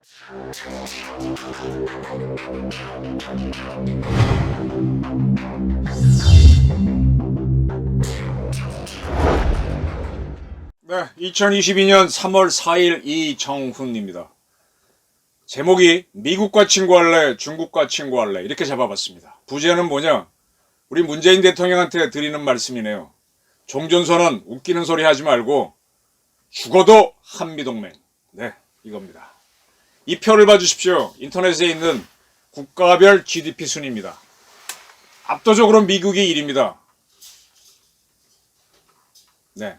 네, 2022년 3월 4일 이정훈입니다. 제목이 미국과 친구할래, 중국과 친구할래 이렇게 잡아봤습니다. 부제는 뭐냐? 우리 문재인 대통령한테 드리는 말씀이네요. 종전선언 웃기는 소리 하지 말고 죽어도 한미동맹. 네, 이겁니다. 이 표를 봐주십시오. 인터넷에 있는 국가별 GDP 순위입니다. 압도적으로 미국이 1위입니다. 네.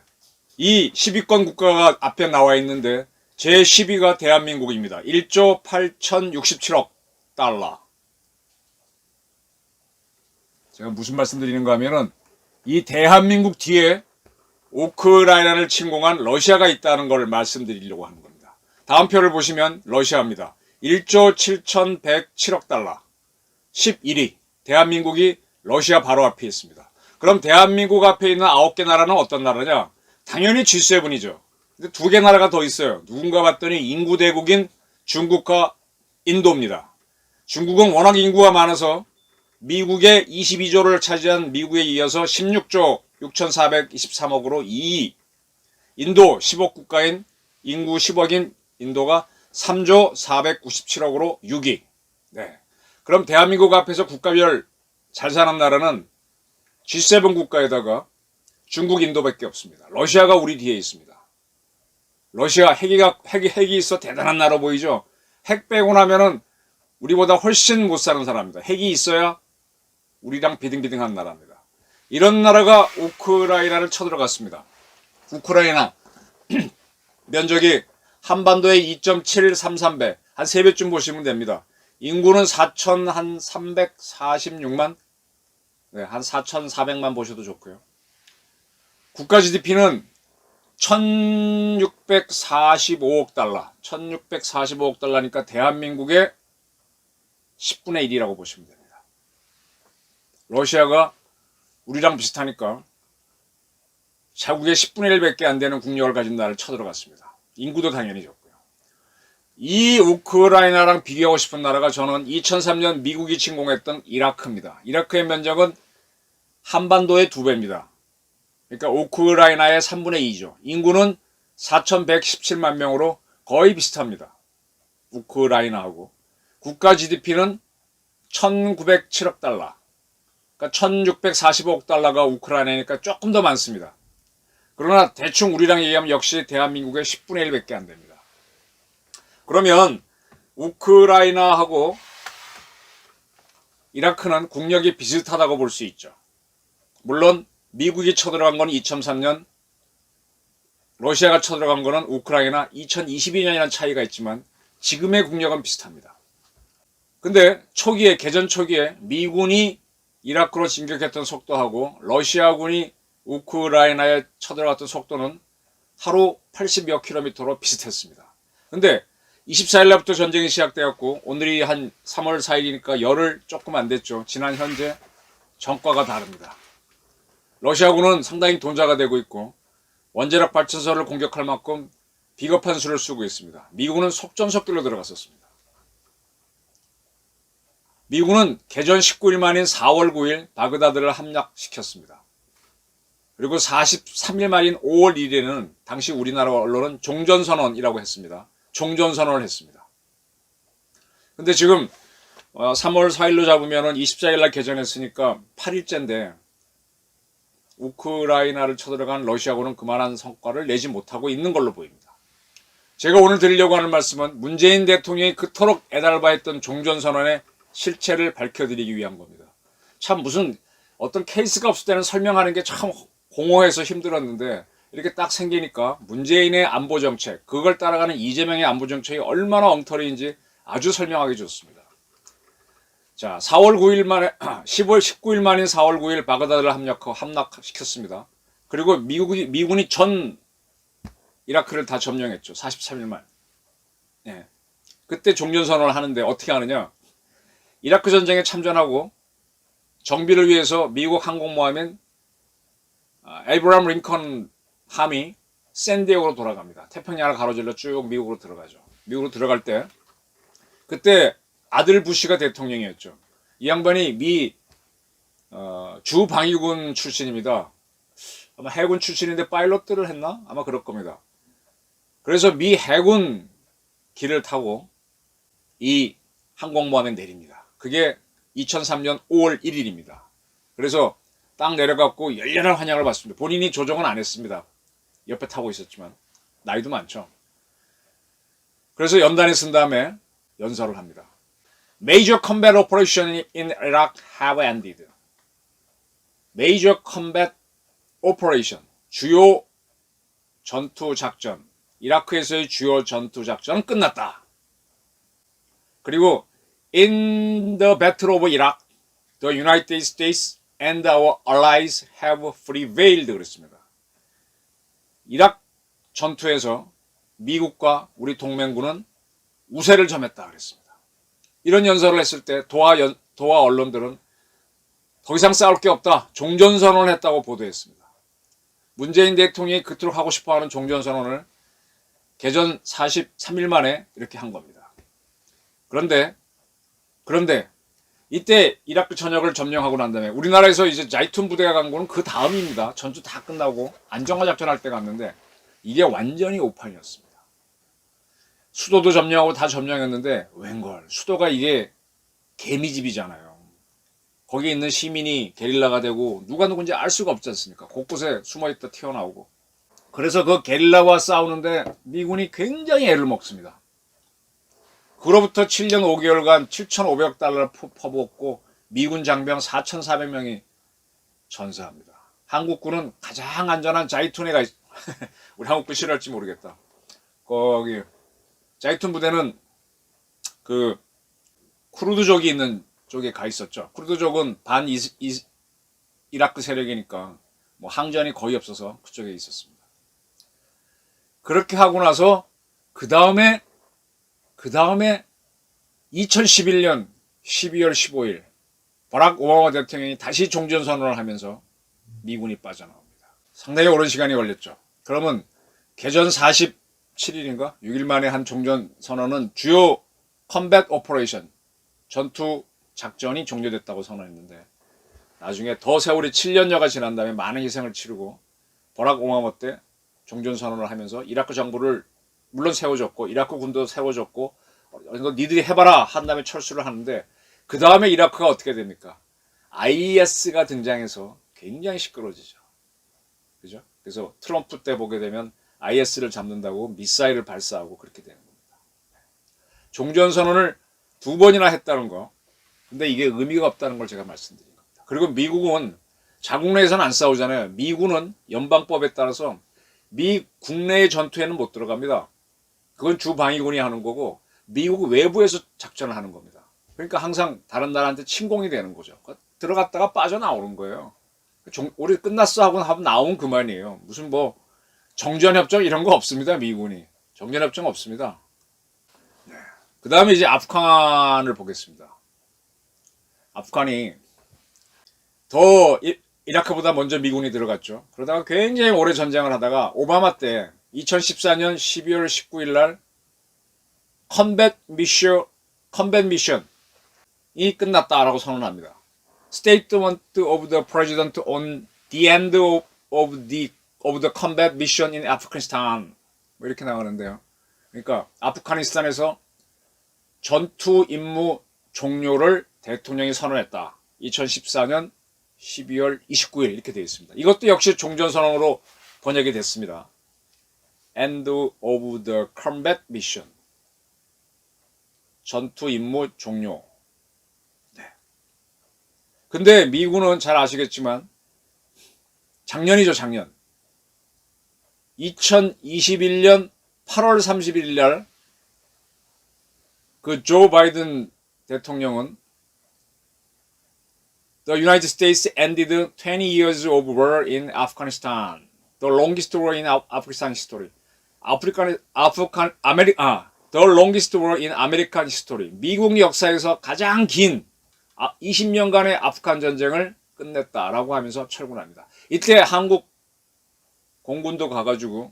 이 10위권 국가가 앞에 나와 있는데 제10위가 대한민국입니다. 1조 8,067억 달러. 제가 무슨 말씀 드리는가 하면은 이 대한민국 뒤에 우크라이나를 침공한 러시아가 있다는 걸 말씀드리려고 하는 겁니다. 다음 표를 보시면 러시아입니다. 1조 7,107억 달러. 11위. 대한민국이 러시아 바로 앞에 있습니다. 그럼 대한민국 앞에 있는 9개 나라는 어떤 나라냐? 당연히 G7이죠. 근데 2개 나라가 더 있어요. 누군가 봤더니 인구 대국인 중국과 인도입니다. 중국은 워낙 인구가 많아서 미국의 22조를 차지한 미국에 이어서 16조 6,423억으로 2위. 인도 10억 국가인 인구 10억인 인도가 3조 497억으로 6위. 네. 그럼 대한민국 앞에서 국가별 잘 사는 나라는 G7 국가에다가 중국, 인도밖에 없습니다. 러시아가 우리 뒤에 있습니다. 러시아 핵이 있어 대단한 나라 보이죠? 핵 빼고 나면은 우리보다 훨씬 못 사는 사람입니다. 핵이 있어야 우리랑 비등비등한 나라입니다. 이런 나라가 우크라이나를 쳐들어갔습니다. 우크라이나 면적이 한반도의 2.733배, 한 3배쯤 보시면 됩니다. 인구는 4,346만, 네, 한 4,400만 보셔도 좋고요. 국가 GDP는 1,645억 달러. 1,645억 달러니까 대한민국의 10분의 1이라고 보시면 됩니다. 러시아가 우리랑 비슷하니까 자국의 10분의 1밖에 안 되는 국력을 가진 나라를 쳐들어갔습니다. 인구도 당연히 적고요. 이 우크라이나랑 비교하고 싶은 나라가 저는 2003년 미국이 침공했던 이라크입니다. 이라크의 면적은 한반도의 2배입니다. 그러니까 우크라이나의 3분의 2죠. 인구는 4,117만 명으로 거의 비슷합니다. 우크라이나하고. 국가 GDP는 1,907억 달러. 그러니까 1,645억 달러가 우크라이나니까 조금 더 많습니다. 그러나 대충 우리랑 얘기하면 역시 대한민국의 10분의 1밖에 안 됩니다. 그러면 우크라이나하고 이라크는 국력이 비슷하다고 볼 수 있죠. 물론 미국이 쳐들어간 건 2003년, 러시아가 쳐들어간 거는 우크라이나 2022년이라는 차이가 있지만 지금의 국력은 비슷합니다. 근데 개전 초기에 미군이 이라크로 진격했던 속도하고 러시아군이 우크라이나에 쳐들어갔던 속도는 하루 80여 킬로미터로 비슷했습니다. 근데 24일 날부터 전쟁이 시작되었고 오늘이 한 3월 4일이니까 열흘 조금 안 됐죠. 지난 현재 전과가 다릅니다. 러시아군은 상당히 돈자가 되고 있고 원자력 발전소를 공격할 만큼 비겁한 수를 쓰고 있습니다. 미국은 속전속결로 들어갔었습니다. 미국은 개전 19일 만인 4월 9일 바그다드를 함락시켰습니다. 그리고 43일 만인 5월 1일에는 당시 우리나라 언론은 종전선언이라고 했습니다. 종전선언을 했습니다. 근데 지금 3월 4일로 잡으면 24일 날 개전했으니까 8일째인데 우크라이나를 쳐들어간 러시아군은 그만한 성과를 내지 못하고 있는 걸로 보입니다. 제가 오늘 드리려고 하는 말씀은 문재인 대통령이 그토록 애달바했던 종전선언의 실체를 밝혀드리기 위한 겁니다. 참 무슨 어떤 케이스가 없을 때는 설명하는 게 참 공허해서 힘들었는데 이렇게 딱 생기니까 문재인의 안보정책, 그걸 따라가는 이재명의 안보정책이 얼마나 엉터리인지 아주 설명하기 좋습니다. 자, 4월 9일 만에, 10월 19일 만인 4월 9일 바그다드를 함락시켰습니다. 그리고 미군이 전 이라크를 다 점령했죠. 43일 만. 예. 그때 종전선언을 하는데 어떻게 하느냐. 이라크 전쟁에 참전하고 정비를 위해서 미국 항공모함인 에이브람 링컨 함이 샌디에고로 돌아갑니다. 태평양을 가로질러 쭉 미국으로 들어가죠. 미국으로 들어갈 때 그때 아들 부시가 대통령이었죠. 이 양반이 미 주방위군 출신입니다. 아마 해군 출신인데 파일럿들을 했나? 아마 그럴 겁니다. 그래서 미 해군 기를 타고 이 항공모함에 내립니다. 그게 2003년 5월 1일입니다. 그래서 딱 내려갖고 열렬한 환영을 받습니다. 본인이 조종은 안 했습니다. 옆에 타고 있었지만 나이도 많죠. 그래서 연단에 쓴 다음에 연설을 합니다. Major combat operations in Iraq have ended. Major combat operation, 주요 전투 작전, 이라크에서의 주요 전투 작전은 끝났다. 그리고 in the battle of Iraq, the United States and our allies have prevailed 그랬습니다. 이라크 전투에서 미국과 우리 동맹군은 우세를 점했다 그랬습니다. 이런 연설을 했을 때 도하 언론들은 더 이상 싸울 게 없다. 종전선언을 했다고 보도했습니다. 문재인 대통령이 그토록 하고 싶어하는 종전선언을 개전 43일 만에 이렇게 한 겁니다. 그런데 이때 이라크 전역을 점령하고 난 다음에 우리나라에서 이제 자이툰 부대가 간 거는 그 다음입니다. 전투 다 끝나고 안정화 작전할 때 갔는데 이게 완전히 오판이었습니다. 수도도 점령하고 다 점령했는데 웬걸 수도가 이게 개미집이잖아요. 거기에 있는 시민이 게릴라가 되고 누가 누군지 알 수가 없지 않습니까? 곳곳에 숨어있다 튀어나오고. 그래서 그 게릴라와 싸우는데 미군이 굉장히 애를 먹습니다. 그로부터 7년 5개월간 7,500억 달러를 퍼부었고 미군 장병 4,400명이 전사합니다. 한국군은 가장 안전한 자이툰에 가 있... 우리 한국군 싫어할지 모르겠다. 거기 자이툰 부대는 그 쿠르드족이 있는 쪽에 가 있었죠. 쿠르드족은 반 이라크 세력이니까 뭐 항전이 거의 없어서 그쪽에 있었습니다. 그렇게 하고 나서 그 다음에 2011년 12월 15일 버락 오바마 대통령이 다시 종전선언을 하면서 미군이 빠져나옵니다. 상당히 오랜 시간이 걸렸죠. 그러면 개전 47일인가 6일 만에 한 종전선언은 주요 컴뱃 오퍼레이션 전투 작전이 종료됐다고 선언했는데 나중에 더 세월이 7년여가 지난 다음에 많은 희생을 치르고 버락 오바마 때 종전선언을 하면서 이라크 정부를 물론 세워줬고 이라크 군도 세워줬고 니들이 해봐라 한 다음에 철수를 하는데 그 다음에 이라크가 어떻게 됩니까? IS가 등장해서 굉장히 시끄러워지죠. 그죠? 그래서 트럼프 때 보게 되면 IS를 잡는다고 미사일을 발사하고 그렇게 되는 겁니다. 종전선언을 2번이나 했다는 거. 근데 이게 의미가 없다는 걸 제가 말씀드린 겁니다. 그리고 미국은 자국 내에서는 안 싸우잖아요. 미군은 연방법에 따라서 미 국내의 전투에는 못 들어갑니다. 그건 주방위군이 하는 거고 미국 외부에서 작전을 하는 겁니다. 그러니까 항상 다른 나라한테 침공이 되는 거죠. 들어갔다가 빠져나오는 거예요. 우리 끝났어 하고 나오면 그만이에요. 무슨 뭐 정전협정 이런 거 없습니다. 미군이. 정전협정 없습니다. 네. 그 다음에 이제 아프간을 보겠습니다. 아프간이 더 이라크보다 먼저 미군이 들어갔죠. 그러다가 굉장히 오래 전쟁을 하다가 오바마 때 2014년 12월 19일 날 컴뱃 미션이 끝났다라고 선언합니다. Statement of the President on the end of the combat mission in Afghanistan. 뭐 이렇게 나가는데요. 그러니까 아프가니스탄에서 전투 임무 종료를 대통령이 선언했다. 2014년 12월 29일 이렇게 되어 있습니다. 이것도 역시 종전선언으로 번역이 됐습니다. End of the combat mission. 전투 임무 종료. 네. 근데 미군은 잘 아시겠지만 작년이죠, 작년. 2021년 8월 31일 날 그 조 바이든 대통령은 The United States ended 20 years of war in Afghanistan. The longest war in Afghanistan history. The longest war in American history. 미국 역사에서 가장 긴 20년간의 아프간 전쟁을 끝냈다라고 하면서 철군합니다. 이때 한국 공군도 가가지고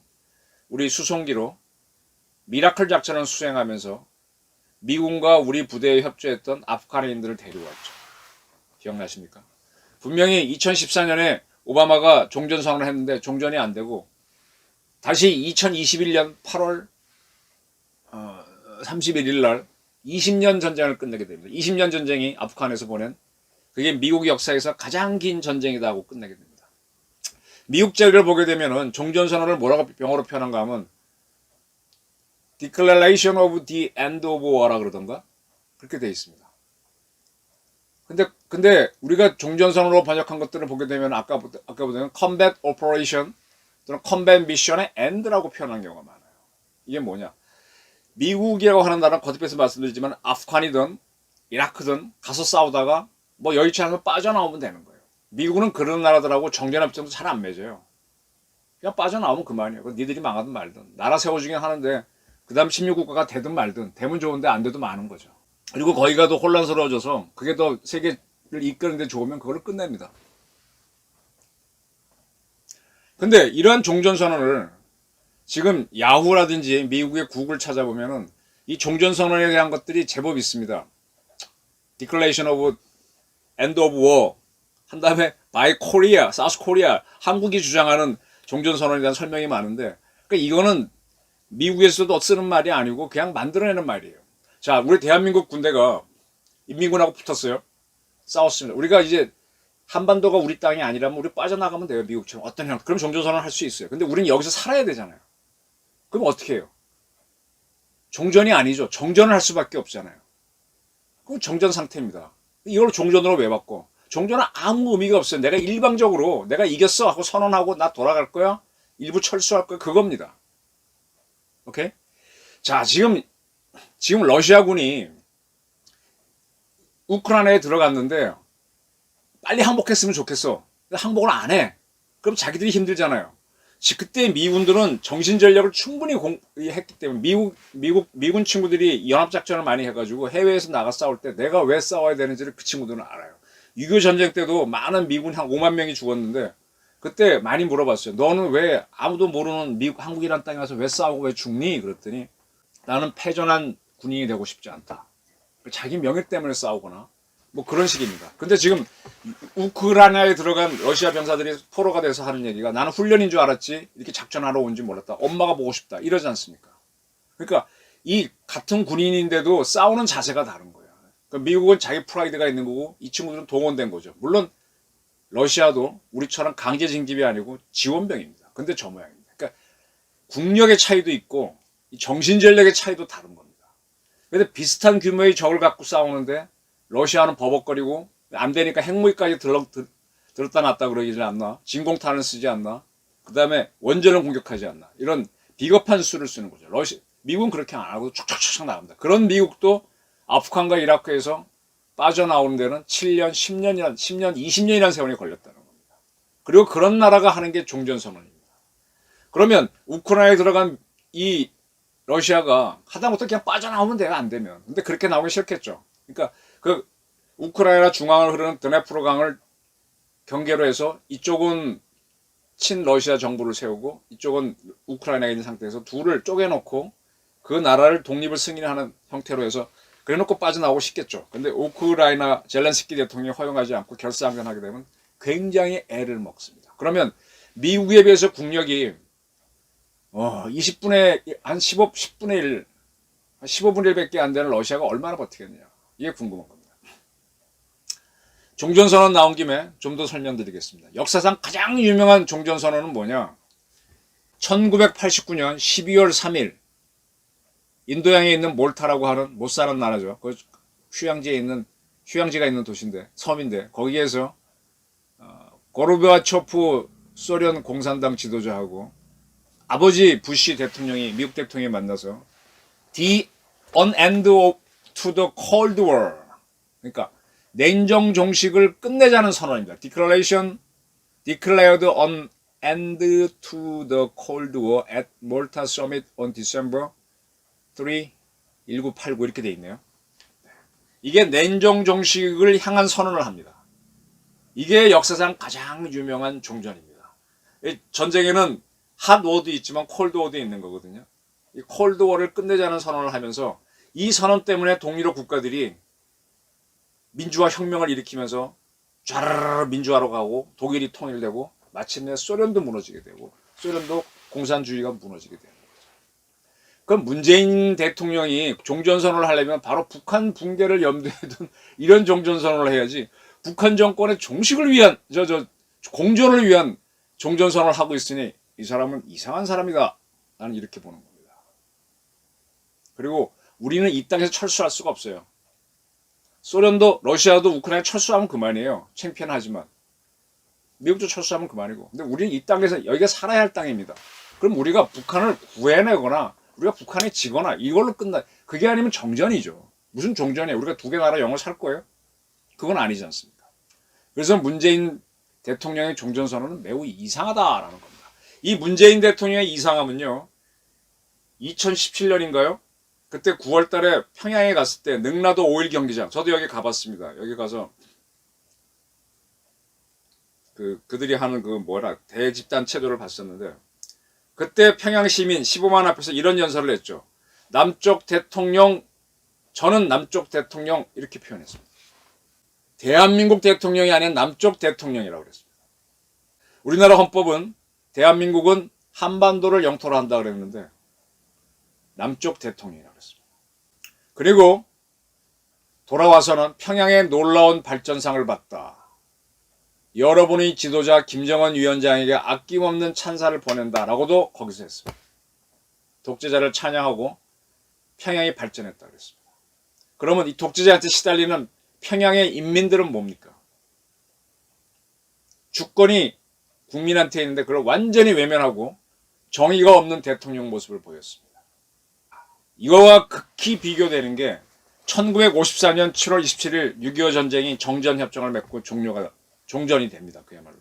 우리 수송기로 미라클 작전을 수행하면서 미군과 우리 부대에 협조했던 아프가니인들을 데려왔죠. 기억나십니까? 분명히 2014년에 오바마가 종전선언을 했는데 종전이 안 되고 다시 2021년 8월 31일 날 20년 전쟁을 끝내게 됩니다. 20년 전쟁이 아프간에서 보낸 그게 미국 역사에서 가장 긴 전쟁이다 하고 끝내게 됩니다. 미국 자료를 보게 되면은 종전선언을 뭐라고 영어로 표현한가 하면 Declaration of the End of War라 그러던가 그렇게 되어 있습니다. 근데 우리가 종전선언으로 번역한 것들을 보게 되면 아까 보던 Combat Operation 또는 Combat Mission의 End라고 표현한 경우가 많아요. 이게 뭐냐? 미국이라고 하는 나라는 거듭해서 말씀드리지만 아프간이든 이라크든 가서 싸우다가 뭐 여의치 않으면 빠져나오면 되는 거예요. 미국은 그런 나라들하고 정전협정도 잘 안 맺어요. 그냥 빠져나오면 그만이에요. 니들이 망하든 말든. 나라 세워주긴 하는데 그 다음 16국가가 되든 말든 되면 좋은데 안 돼도 많은 거죠. 그리고 거기가 더 혼란스러워져서 그게 더 세계를 이끄는데 좋으면 그걸 끝냅니다. 근데 이러한 종전선언을 지금 야후라든지 미국의 국을 찾아보면은 이 종전선언에 대한 것들이 제법 있습니다. Declaration of End of War 한 다음에 By Korea, South Korea 한국이 주장하는 종전선언에 대한 설명이 많은데 그러니까 이거는 미국에서도 쓰는 말이 아니고 그냥 만들어내는 말이에요. 자, 우리 대한민국 군대가 인민군하고 붙었어요. 싸웠습니다. 우리가 이제 한반도가 우리 땅이 아니라면 우리 빠져나가면 돼요. 미국처럼 어떤 형. 그럼 종전선언을 할 수 있어요. 근데 우리는 여기서 살아야 되잖아요. 그럼 어떻게 해요? 종전이 아니죠. 정전을 할 수밖에 없잖아요. 그럼 정전 상태입니다. 이걸 종전으로 왜 바꿔? 종전은 아무 의미가 없어요. 내가 일방적으로 내가 이겼어 하고 선언하고 나 돌아갈 거야. 일부 철수할 거야. 그겁니다. 오케이? 자, 지금 러시아군이 우크라이나에 들어갔는데 빨리 항복했으면 좋겠어. 근데 항복을 안 해. 그럼 자기들이 힘들잖아요. 그때 미군들은 정신전력을 충분히 했기 때문에 미군 친구들이 연합작전을 많이 해가지고 해외에서 나가 싸울 때 내가 왜 싸워야 되는지를 그 친구들은 알아요. 6.25 전쟁 때도 많은 미군 한 5만 명이 죽었는데 그때 많이 물어봤어요. 너는 왜 아무도 모르는 한국이란 땅에 와서 왜 싸우고 왜 죽니? 그랬더니 나는 패전한 군인이 되고 싶지 않다. 자기 명예 때문에 싸우거나 뭐 그런 식입니다. 근데 지금 우크라이나에 들어간 러시아 병사들이 포로가 돼서 하는 얘기가 나는 훈련인 줄 알았지 이렇게 작전하러 온지 몰랐다. 엄마가 보고 싶다. 이러지 않습니까? 그러니까 이 같은 군인인데도 싸우는 자세가 다른 거예요. 그러니까 미국은 자기 프라이드가 있는 거고 이 친구들은 동원된 거죠. 물론 러시아도 우리처럼 강제 징집이 아니고 지원병입니다. 근데 저 모양입니다. 그러니까 국력의 차이도 있고 정신전력의 차이도 다른 겁니다. 근데 비슷한 규모의 적을 갖고 싸우는데 러시아는 버벅거리고 안 되니까 핵무기까지 들었다 놨다 그러지 않나? 진공탄을 쓰지 않나? 그 다음에 원전을 공격하지 않나? 이런 비겁한 수를 쓰는 거죠. 미국은 그렇게 안 하고 촉촉촉 나갑니다. 그런 미국도 아프간과 이라크에서 빠져나오는 데는 7년, 10년, 20년이라는 세월이 걸렸다는 겁니다. 그리고 그런 나라가 하는 게 종전선언입니다. 그러면 우크라이나에 들어간 이 러시아가 하다못해 그냥 빠져나오면 돼요. 안 되면. 근데 그렇게 나오기 싫겠죠. 그러니까 그 우크라이나 중앙을 흐르는 드네프로강을 경계로 해서 이쪽은 친러시아 정부를 세우고 이쪽은 우크라이나에 있는 상태에서 둘을 쪼개놓고 그 나라를 독립을 승인하는 형태로 해서 그래놓고 빠져나오고 싶겠죠. 근데 우크라이나 젤렌스키 대통령이 허용하지 않고 결사항전하게 되면 굉장히 애를 먹습니다. 그러면 미국에 비해서 국력이 20분의 한 10분의 1, 15분의 1밖에 안 되는 러시아가 얼마나 버티겠냐. 이게 궁금한 겁니다. 종전선언 나온 김에 좀 더 설명드리겠습니다. 역사상 가장 유명한 종전선언은 뭐냐? 1989년 12월 3일 인도양에 있는 몰타라고 하는 못 사는 나라죠. 그 휴양지가 있는 도시인데 섬인데 거기에서 고르바초프 소련 공산당 지도자하고 아버지 부시 대통령이 미국 대통령이 만나서 an end to the Cold War 그러니까 냉정 종식을 끝내자는 선언입니다. Declared an end to the Cold War at Malta Summit on December 3, 1989 이렇게 돼 있네요. 이게 냉정 종식을 향한 선언을 합니다. 이게 역사상 가장 유명한 종전입니다. 전쟁에는 핫 워도 있지만 콜드 워도 있는 거거든요. 이 콜드 워를 끝내자는 선언을 하면서 이 선언 때문에 동유럽 국가들이 민주화 혁명을 일으키면서 쫘르르 민주화로 가고 독일이 통일되고 마침내 소련도 무너지게 되고 소련도 공산주의가 무너지게 되는 거죠. 그럼 문재인 대통령이 종전선언을 하려면 바로 북한 붕괴를 염두에 둔 이런 종전선언을 해야지, 북한 정권의 종식을 위한 공존을 위한 종전선언을 하고 있으니 이 사람은 이상한 사람이다, 나는 이렇게 보는 겁니다. 그리고 우리는 이 땅에서 철수할 수가 없어요. 소련도 러시아도 우크라이나 철수하면 그만이에요. 창피하지만. 미국도 철수하면 그만이고. 근데 우리는 이 땅에서 여기가 살아야 할 땅입니다. 그럼 우리가 북한을 구해내거나 우리가 북한에 지거나 이걸로 끝나. 그게 아니면 정전이죠. 무슨 정전이에요? 우리가 두 개 나라 영어 살 거예요? 그건 아니지 않습니까? 그래서 문재인 대통령의 종전선언은 매우 이상하다라는 겁니다. 이 문재인 대통령의 이상함은요, 2017년인가요? 그때 9월 달에 평양에 갔을 때 능라도 5.1 경기장, 저도 여기 가봤습니다. 여기 가서 그들이 하는 대집단 체도를 봤었는데, 그때 평양 시민 15만 앞에서 이런 연설을 했죠. 남쪽 대통령, 저는 남쪽 대통령, 이렇게 표현했습니다. 대한민국 대통령이 아닌 남쪽 대통령이라고 그랬습니다. 우리나라 헌법은 대한민국은 한반도를 영토로 한다 그랬는데 남쪽 대통령이라고 그랬습니다. 그리고 돌아와서는 평양의 놀라운 발전상을 받다. 여러분의 지도자 김정은 위원장에게 아낌없는 찬사를 보낸다라고도 거기서 했습니다. 독재자를 찬양하고 평양이 발전했다 그랬습니다. 그러면 이 독재자한테 시달리는 평양의 인민들은 뭡니까? 주권이 국민한테 있는데 그걸 완전히 외면하고 정의가 없는 대통령 모습을 보였습니다. 이거와 극히 비교되는 게 1954년 7월 27일 6.25 전쟁이 정전협정을 맺고 종전이 됩니다. 그야말로.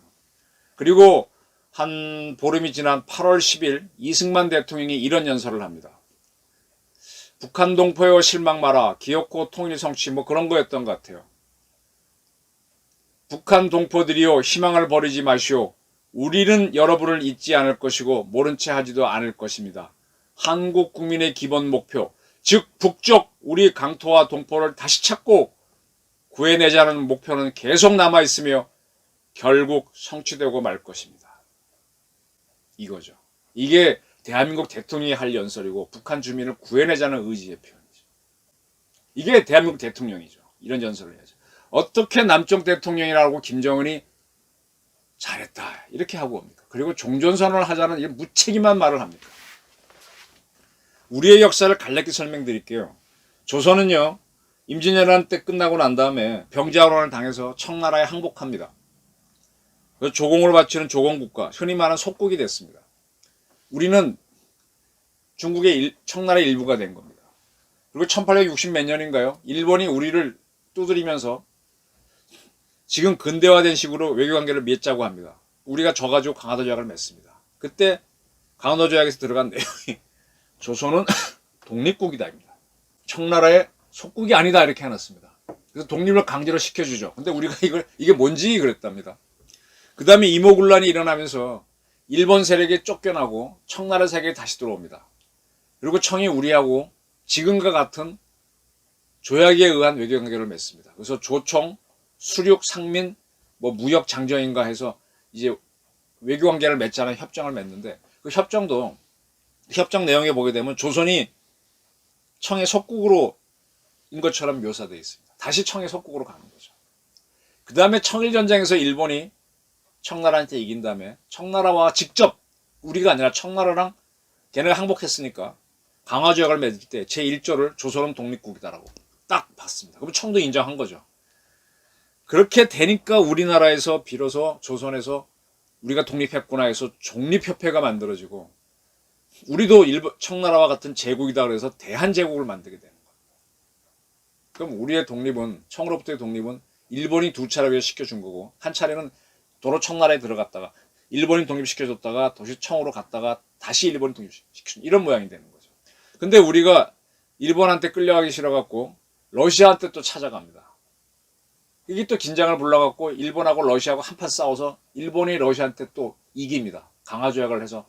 그리고 한 보름이 지난 8월 10일 이승만 대통령이 이런 연설을 합니다. 북한 동포여 실망 마라. 기어코 통일 성취, 그런 거였던 것 같아요. 북한 동포들이여 희망을 버리지 마시오. 우리는 여러분을 잊지 않을 것이고 모른 채 하지도 않을 것입니다. 한국 국민의 기본 목표, 즉 북쪽 우리 강토와 동포를 다시 찾고 구해내자는 목표는 계속 남아있으며 결국 성취되고 말 것입니다. 이거죠. 이게 대한민국 대통령이 할 연설이고 북한 주민을 구해내자는 의지의 표현이죠. 이게 대한민국 대통령이죠. 이런 연설을 해야죠. 어떻게 남쪽 대통령이라고 김정은이 잘했다 이렇게 하고 옵니까? 그리고 종전선언을 하자는 이 무책임한 말을 합니까? 우리의 역사를 간략히 설명드릴게요. 조선은요, 임진왜란 때 끝나고 난 다음에 병자호란을 당해서 청나라에 항복합니다. 그래서 조공을 바치는 조공국가, 흔히 말하는 속국이 됐습니다. 우리는 중국의 청나라의 일부가 된 겁니다. 그리고 1860 몇 년인가요? 일본이 우리를 두드리면서 지금 근대화된 식으로 외교관계를 맺자고 합니다. 우리가 져가지고 강화도 조약을 맺습니다. 그때 강화도 조약에서 들어간 내용이 조선은 독립국이다입니다. 청나라의 속국이 아니다 이렇게 해놨습니다. 그래서 독립을 강제로 시켜주죠. 근데 우리가 이게 뭔지 그랬답니다. 그 다음에 이모군란이 일어나면서 일본 세력에 쫓겨나고 청나라 세력에 다시 들어옵니다. 그리고 청이 우리하고 지금과 같은 조약에 의한 외교관계를 맺습니다. 그래서 조청, 수륙, 상민, 무역 장정인가 해서 이제 외교관계를 맺자는 협정을 맺는데 그 협정도 협정 내용에 보게 되면 조선이 청의 속국으로 인 것처럼 묘사되어 있습니다. 다시 청의 속국으로 가는 거죠. 그 다음에 청일전쟁에서 일본이 청나라한테 이긴 다음에 청나라와 직접 우리가 아니라 청나라랑 걔네가 항복했으니까 강화조약을 맺을 때 제1조를 조선은 독립국이다라고 딱 봤습니다. 그럼 청도 인정한 거죠. 그렇게 되니까 우리나라에서 비로소 조선에서 우리가 독립했구나 해서 종립협회가 만들어지고 우리도 청나라와 같은 제국이다 그래서 대한제국을 만들게 되는 거예요. 그럼 우리의 독립은, 청으로부터의 독립은 일본이 두 차례 시켜준 거고 한 차례는 도로 청나라에 들어갔다가 일본이 독립시켜줬다가 도시 청으로 갔다가 다시 일본이 독립시켜준 이런 모양이 되는 거죠. 근데 우리가 일본한테 끌려가기 싫어갖고 러시아한테 또 찾아갑니다. 이게 또 긴장을 불러갖고 일본하고 러시아하고 한판 싸워서 일본이 러시아한테 또 이깁니다. 강화조약을 해서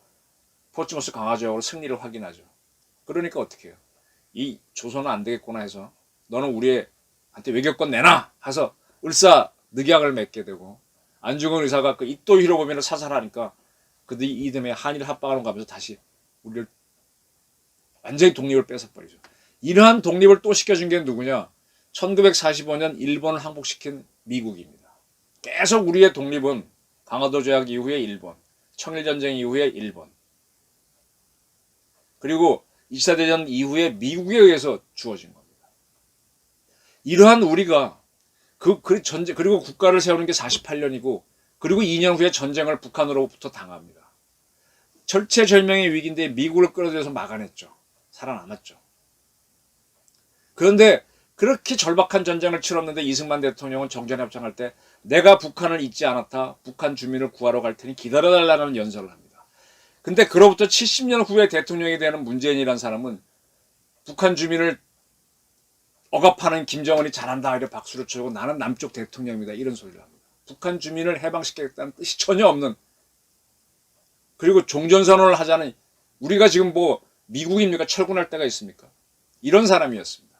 포츠모스 강화조약으로 승리를 확인하죠. 그러니까 어떻게 해요? 이 조선은 안 되겠구나 해서 너는 우리한테 외교권 내놔 해서 을사늑약을 맺게 되고 안중근 의사가 그 이토 히로부미를 사살하니까 그 이듬해 한일 합방을 가면서 다시 우리를 완전히 독립을 뺏어버리죠. 이러한 독립을 또 시켜준 게 누구냐? 1945년 일본을 항복시킨 미국입니다. 계속 우리의 독립은 강화도 조약 이후에 일본, 청일전쟁 이후에 일본, 그리고 2차 대전 이후에 미국에 의해서 주어진 겁니다. 이러한 우리가 그리고 국가를 세우는 게 48년이고 그리고 2년 후에 전쟁을 북한으로부터 당합니다. 절체절명의 위기인데 미국을 끌어들여서 막아냈죠. 살아남았죠. 그런데 그렇게 절박한 전쟁을 치렀는데 이승만 대통령은 정전에 합창할 때 내가 북한을 잊지 않았다. 북한 주민을 구하러 갈 테니 기다려달라는 연설을 합니다. 근데 그로부터 70년 후에 대통령이 되는 문재인이라는 사람은 북한 주민을 억압하는 김정은이 잘한다 이래 박수를 치고 나는 남쪽 대통령입니다. 이런 소리를 합니다. 북한 주민을 해방시키겠다는 뜻이 전혀 없는, 그리고 종전선언을 하자는, 우리가 지금 뭐 미국입니까? 철군할 때가 있습니까? 이런 사람이었습니다.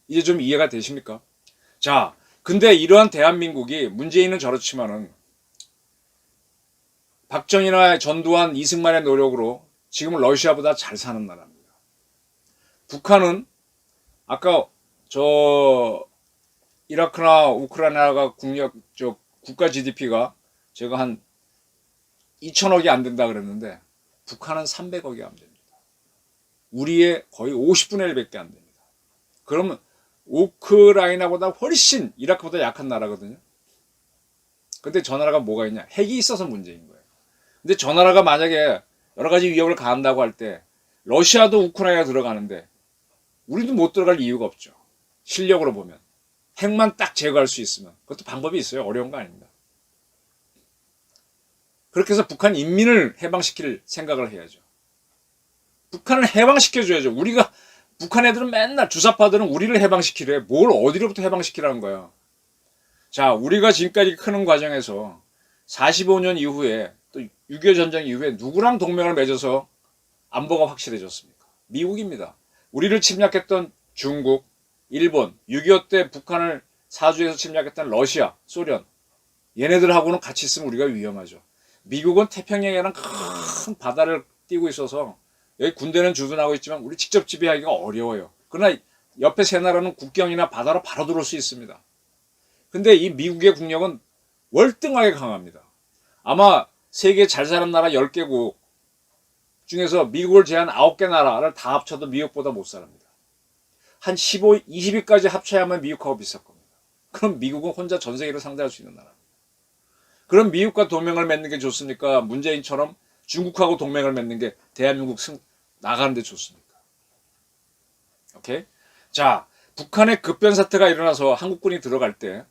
이제 좀 이해가 되십니까? 자, 근데 이러한 대한민국이, 문재인은 저렇지만은 박정희나 전두환, 이승만의 노력으로 지금은 러시아보다 잘 사는 나라입니다. 북한은 아까 이라크나 우크라이나가 국가 GDP가 제가 한 2천억이 안 된다 그랬는데 북한은 300억이 안 됩니다. 우리의 거의 50분의 1밖에 안 됩니다. 그러면 우크라이나보다 훨씬 이라크보다 약한 나라거든요. 근데 저 나라가 뭐가 있냐? 핵이 있어서 문제인 거예요. 근데 저 나라가 만약에 여러 가지 위협을 가한다고 할 때 러시아도 우크라이나 들어가는데 우리도 못 들어갈 이유가 없죠. 실력으로 보면. 핵만 딱 제거할 수 있으면. 그것도 방법이 있어요. 어려운 거 아닙니다. 그렇게 해서 북한 인민을 해방시킬 생각을 해야죠. 북한을 해방시켜줘야죠. 우리가, 북한 애들은 맨날, 주사파들은 우리를 해방시키래. 뭘 어디로부터 해방시키라는 거야. 자, 우리가 지금까지 크는 과정에서 45년 이후에 또 6.25 전쟁 이후에 누구랑 동맹을 맺어서 안보가 확실해졌습니까? 미국입니다. 우리를 침략했던 중국, 일본, 6.25 때 북한을 사주에서 침략했던 러시아, 소련, 얘네들하고는 같이 있으면 우리가 위험하죠. 미국은 태평양이라는 큰 바다를 띄고 있어서 여기 군대는 주둔하고 있지만 우리 직접 지배하기가 어려워요. 그러나 옆에 세 나라는 국경이나 바다로 바로 들어올 수 있습니다. 근데 이 미국의 국력은 월등하게 강합니다. 아마 세계 잘 사는 나라 10개국 중에서 미국을 제한 9개 나라를 다 합쳐도 미국보다 못 삽니다. 한 15, 20위까지 합쳐야만 미국하고 비슷할 겁니다. 그럼 미국은 혼자 전 세계를 상대할 수 있는 나라입니다. 그럼 미국과 동맹을 맺는 게 좋습니까? 문재인처럼 중국하고 동맹을 맺는 게 대한민국 나가는 데 좋습니까? 오케이? 자, 북한의 급변 사태가 일어나서 한국군이 들어갈 때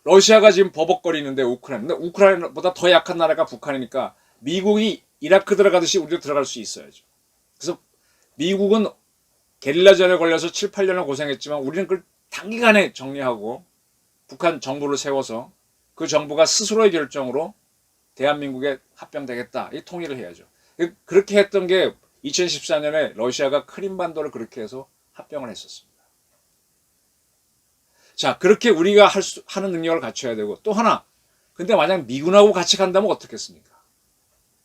러시아가 지금 버벅거리는데 우크라이나보다 더 약한 나라가 북한이니까 미국이 이라크 들어가듯이 우리도 들어갈 수 있어야죠. 그래서 미국은 게릴라전에 걸려서 7, 8년을 고생했지만 우리는 그걸 단기간에 정리하고 북한 정부를 세워서 그 정부가 스스로의 결정으로 대한민국에 합병되겠다. 이 통일을 해야죠. 그렇게 했던 게 2014년에 러시아가 크림반도를 그렇게 해서 합병을 했었습니다. 자, 그렇게 우리가 하는 능력을 갖춰야 되고, 또 하나, 근데 만약 미군하고 같이 간다면 어떻겠습니까?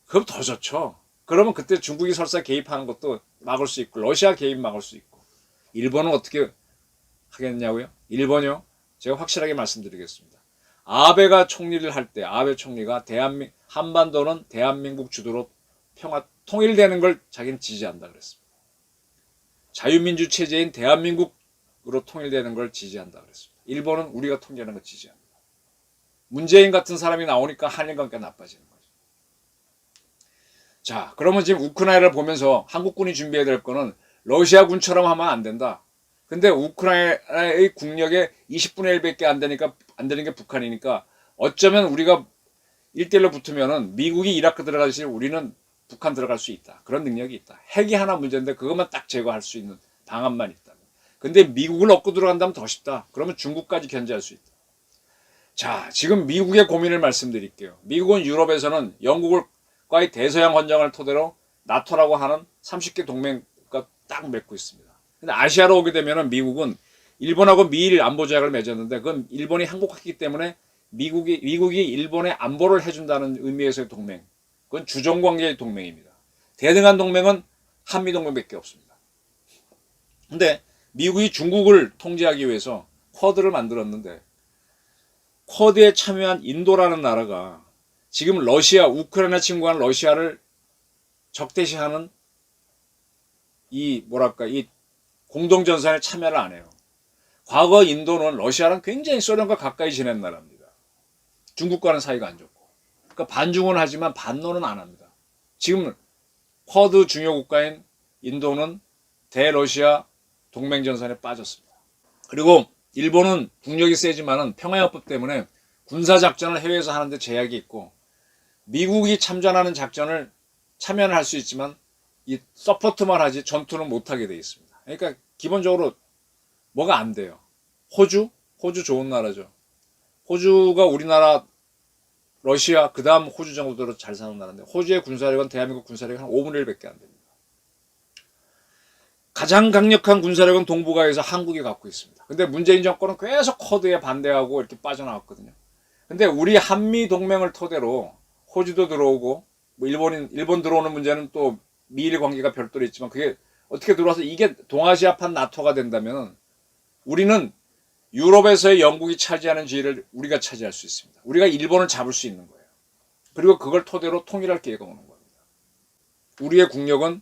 그럼 더 좋죠. 그러면 그때 중국이 설사 개입하는 것도 막을 수 있고, 러시아 개입 막을 수 있고, 일본은 어떻게 하겠냐고요? 일본이요? 제가 확실하게 말씀드리겠습니다. 아베가 총리를 할 때, 아베 총리가 한반도는 대한민국 주도로 통일되는 걸 자기는 지지한다 그랬습니다. 자유민주 체제인 대한민국으로 통일되는 걸 지지한다 그랬습니다. 일본은 우리가 통일하는 걸 지지합니다. 문재인 같은 사람이 나오니까 한일 관계가 나빠지는 거죠. 자, 그러면 지금 우크라이나를 보면서 한국군이 준비해야 될 거는 러시아군처럼 하면 안 된다. 근데 우크라이나의 국력의 20분의 1밖에 안 되는 게 북한이니까 어쩌면 우리가 1대1로 붙으면은 미국이 이라크 들어가듯이 우리는 북한 들어갈 수 있다. 그런 능력이 있다. 핵이 하나 문제인데 그것만 딱 제거할 수 있는 방안만 있다. 근데 미국을 얻고 들어간다면 더 쉽다. 그러면 중국까지 견제할 수 있다. 자, 지금 미국의 고민을 말씀드릴게요. 미국은 유럽에서는 영국과의 대서양 헌장을 토대로 나토라고 하는 30개 동맹과 딱 맺고 있습니다. 근데 아시아로 오게 되면은 미국은 일본하고 미일 안보 조약을 맺었는데 그건 일본이 항복했기 때문에 미국이 일본에 안보를 해준다는 의미에서의 동맹. 그건 주종 관계의 동맹입니다. 대등한 동맹은 한미 동맹밖에 없습니다. 근데 미국이 중국을 통제하기 위해서 쿼드를 만들었는데 쿼드에 참여한 인도라는 나라가 지금 러시아, 우크라이나 침공한 러시아를 적대시하는 이 공동전선에 참여를 안 해요. 과거 인도는 러시아랑 굉장히 소련과 가까이 지낸 나라입니다. 중국과는 사이가 안 좋고. 그러니까 반중은 하지만 반노는 안 합니다. 지금 쿼드 중요 국가인 인도는 대러시아 동맹전선에 빠졌습니다. 그리고 일본은 국력이 세지만은 평화협법 때문에 군사작전을 해외에서 하는데 제약이 있고 미국이 참전하는 작전을 참여는 할 수 있지만 이 서포트만 하지 전투는 못하게 돼 있습니다. 그러니까 기본적으로 뭐가 안 돼요. 호주 좋은 나라죠. 호주가 우리나라, 러시아, 그 다음 호주 정도로 잘 사는 나라인데 호주의 군사력은 대한민국 군사력이 한 5분의 1밖에 안 됩니다. 가장 강력한 군사력은 동북아에서 한국이 갖고 있습니다. 근데 문재인 정권은 계속 쿼드에 반대하고 이렇게 빠져나왔거든요. 근데 우리 한미 동맹을 토대로 호주도 들어오고 뭐 일본 들어오는 문제는 또 미일 관계가 별도로 있지만 그게 어떻게 들어와서 이게 동아시아판 나토가 된다면 우리는 유럽에서의 영국이 차지하는 지위를 우리가 차지할 수 있습니다. 우리가 일본을 잡을 수 있는 거예요. 그리고 그걸 토대로 통일할 기회가 오는 겁니다. 우리의 국력은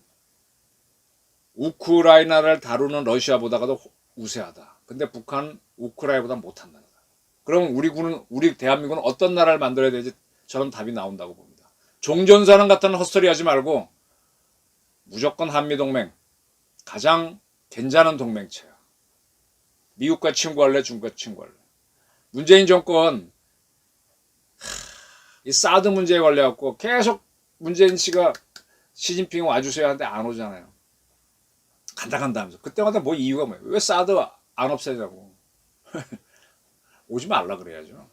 우크라이나를 다루는 러시아보다도 우세하다. 근데 북한은 우크라이나보다 못한 나라다. 그럼 우리 대한민국은 어떤 나라를 만들어야 되지? 저는 답이 나온다고 봅니다. 종전선언 같은 헛소리 하지 말고 무조건 한미동맹, 가장 괜찮은 동맹체야. 미국과 친구할래, 중국과 친구할래. 문재인 정권 이 사드 문제에 걸려갖고 계속 문재인 씨가 시진핑 와주세요 하는데 안 오잖아요. 간다 하면서 그때마다 뭐 이유가 뭐예요? 왜 사드 안 없애냐고. 오지 말라 그래야죠.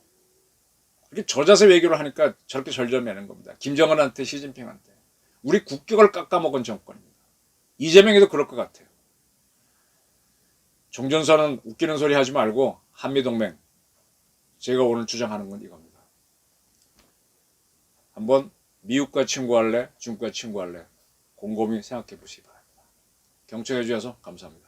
이렇게 저자세 외교를 하니까 저렇게 절절매는 겁니다. 김정은한테 시진핑한테. 우리 국격을 깎아먹은 정권입니다. 이재명이도 그럴 것 같아요. 종전선언 웃기는 소리 하지 말고 한미동맹, 제가 오늘 주장하는 건 이겁니다. 한번 미국과 친구할래, 중국과 친구할래 곰곰이 생각해 보시기 바랍니다. 경청해 주셔서 감사합니다.